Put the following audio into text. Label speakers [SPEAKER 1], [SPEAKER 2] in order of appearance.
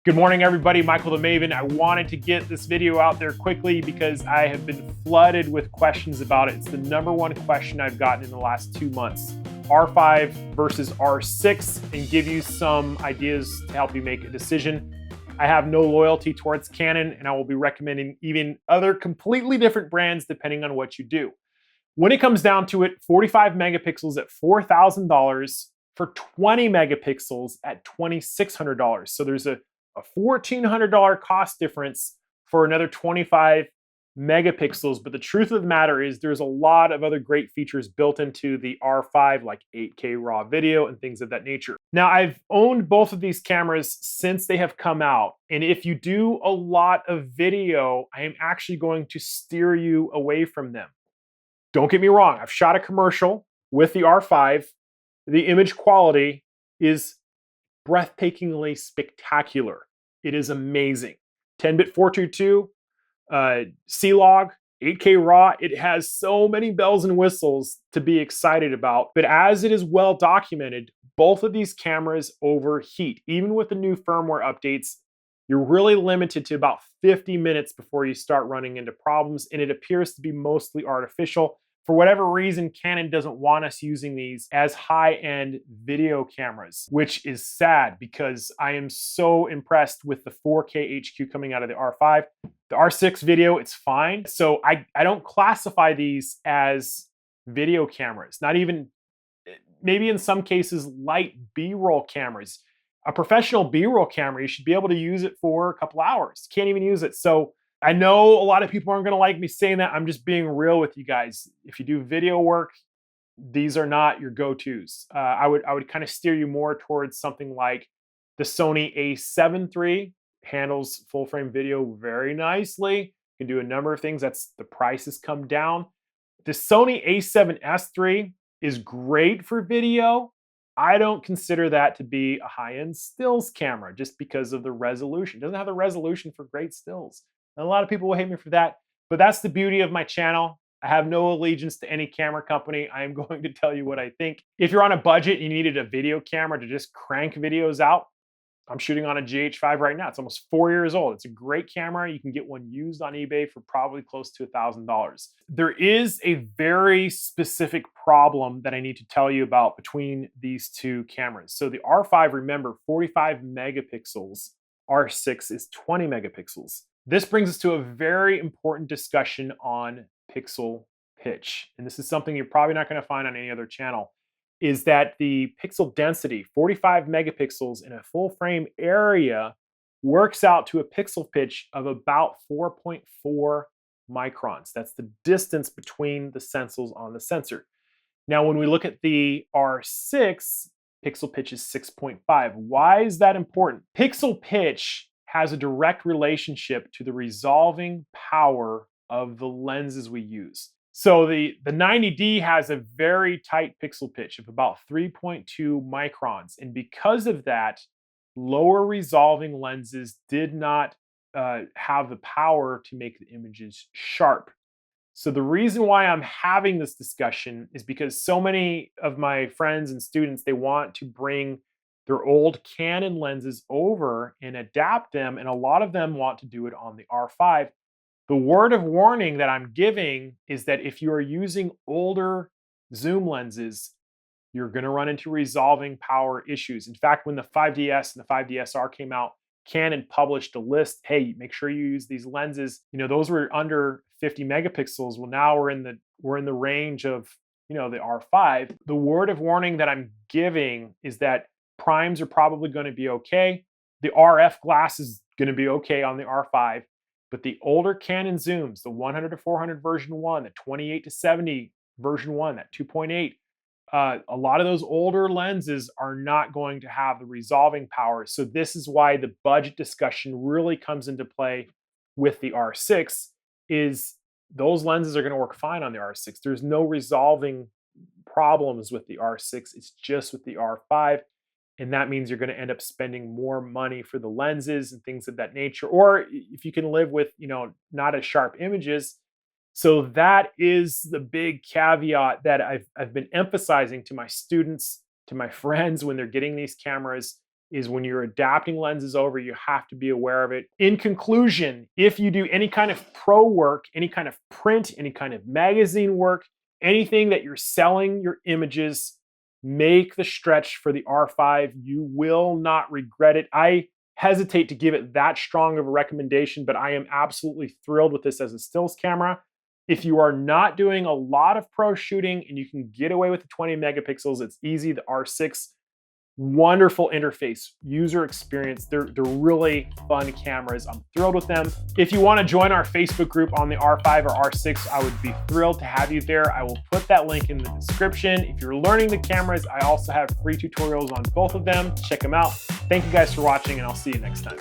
[SPEAKER 1] Good morning, everybody. Michael the Maven. I wanted to get this video out there quickly because I have been flooded with questions about it. It's the number one question I've gotten in the last 2 months. R5 versus R6, and give you some ideas to help you make a decision. I have no loyalty towards Canon, and I will be recommending even other completely different brands depending on what you do. When it comes down to it, 45 megapixels at $4,000 for 20 megapixels at $2,600. So there's a $1,400 cost difference for another 25 megapixels. But the truth of the matter is there's a lot of other great features built into the R5, like 8K raw video and things of that nature. Now, I've owned both of these cameras since they have come out. And if you do a lot of video, I am actually going to steer you away from them. Don't get me wrong, I've shot a commercial with the R5. The image quality is breathtakingly spectacular. It is amazing. 10-bit 422, C-Log, 8K RAW. It has so many bells and whistles to be excited about. But as it is well documented, both of these cameras overheat. Even with the new firmware updates, you're really limited to about 50 minutes before you start running into problems, and it appears to be mostly artificial. For whatever reason, Canon doesn't want us using these as high-end video cameras, which is sad because I am so impressed with the 4K HQ coming out of the R5. The R6 video, it's fine. So I don't classify these as video cameras, not even, maybe in some cases, light B-roll cameras. A professional B-roll camera, you should be able to use it for a couple hours. Can't even use it. So I know a lot of people aren't going to like me saying that. I'm just being real with you guys. If you do video work, these are not your go-tos. I would kind of steer you more towards something like the Sony a7 III. Handles full frame video very nicely. Can do a number of things. That's the price has come down. The Sony a7S III is great for video. I don't consider that to be a high-end stills camera just because of the resolution. It doesn't have the resolution for great stills. And a lot of people will hate me for that, but that's the beauty of my channel. I have no allegiance to any camera company. I am going to tell you what I think. If you're on a budget and you needed a video camera to just crank videos out, I'm shooting on a GH5 right now. It's almost 4 years old. It's a great camera. You can get one used on eBay for probably close to $1,000. There is a very specific problem that I need to tell you about between these two cameras. So the R5, remember, 45 megapixels. R6 is 20 megapixels. This brings us to a very important discussion on pixel pitch. And this is something you're probably not going to find on any other channel, is that the pixel density, 45 megapixels in a full frame area, works out to a pixel pitch of about 4.4 microns. That's the distance between the sensors on the sensor. Now, when we look at the R6, pixel pitch is 6.5. Why is that important? Pixel pitch has a direct relationship to the resolving power of the lenses we use. So the 90D has a very tight pixel pitch of about 3.2 microns. And because of that, lower resolving lenses did not have the power to make the images sharp. So the reason why I'm having this discussion is because so many of my friends and students, they want to bring their old Canon lenses over and adapt them, and a lot of them want to do it on the R5. The word of warning that I'm giving is that if you are using older zoom lenses, you're going to run into resolving power issues. In fact, when the 5DS and the 5DSR came out, Canon published a list. Hey, make sure you use these lenses. You know, those were under 50 megapixels. Well, now we're in the range of, the R5. The word of warning that I'm giving is that primes are probably going to be okay. The RF glass is going to be okay on the R5. But the older Canon zooms, the 100 to 400 version 1, the 28 to 70 version 1, that 2.8, a lot of those older lenses are not going to have the resolving power. So this is why the budget discussion really comes into play with the R6, is those lenses are going to work fine on the R6. There's no resolving problems with the R6. It's just with the R5. And that means you're going to end up spending more money for the lenses and things of that nature. Or if you can live with, not as sharp images. So that is the big caveat that I've been emphasizing to my students, to my friends when they're getting these cameras. is when you're adapting lenses over, you have to be aware of it. In conclusion, if you do any kind of pro work, any kind of print, any kind of magazine work, anything that you're selling your images, make the stretch for the R5. You will not regret it. I hesitate to give it that strong of a recommendation, but I am absolutely thrilled with this as a stills camera. If you are not doing a lot of pro shooting and you can get away with the 20 megapixels, it's easy. The R6, wonderful interface, user experience. They're really fun cameras. I'm thrilled with them. If you want to join our Facebook group on the R5 or R6, I would be thrilled to have you there. I will put that link in the description. If you're learning the cameras, I also have free tutorials on both of them. Check them out. Thank you guys for watching, and I'll see you next time.